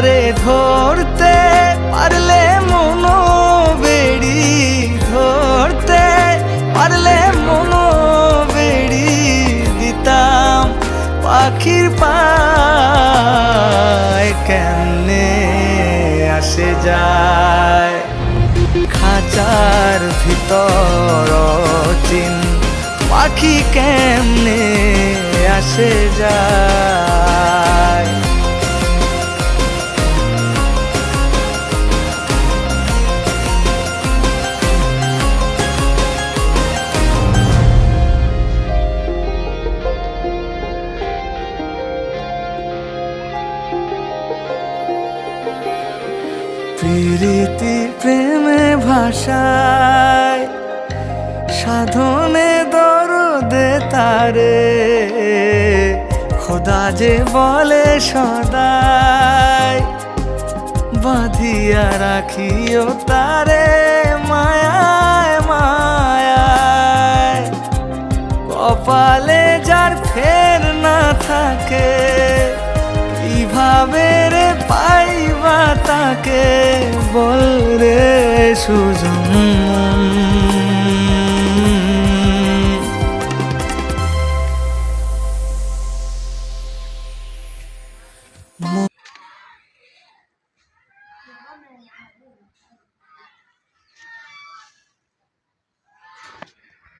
তারে ধরতে পারলে মনো বেড়ি, ধরতে পারলে মনো বেড়ি দিতাম পাখির পায়। কেমনে আসে যায় খাঁচার ভিতর চিন পাখি, কেমনে আসে যায়। প্রীতি প্রেমে ভাষায় সাধনে দরদে তারে, খোদা যে বলে সদাই বাঁধিয়া রাখিও তারে মায়ায় মায়ায়। কপালে যার ফের না থাকে কিভাবে রে পাইবা তাকে, বল রে সুজন।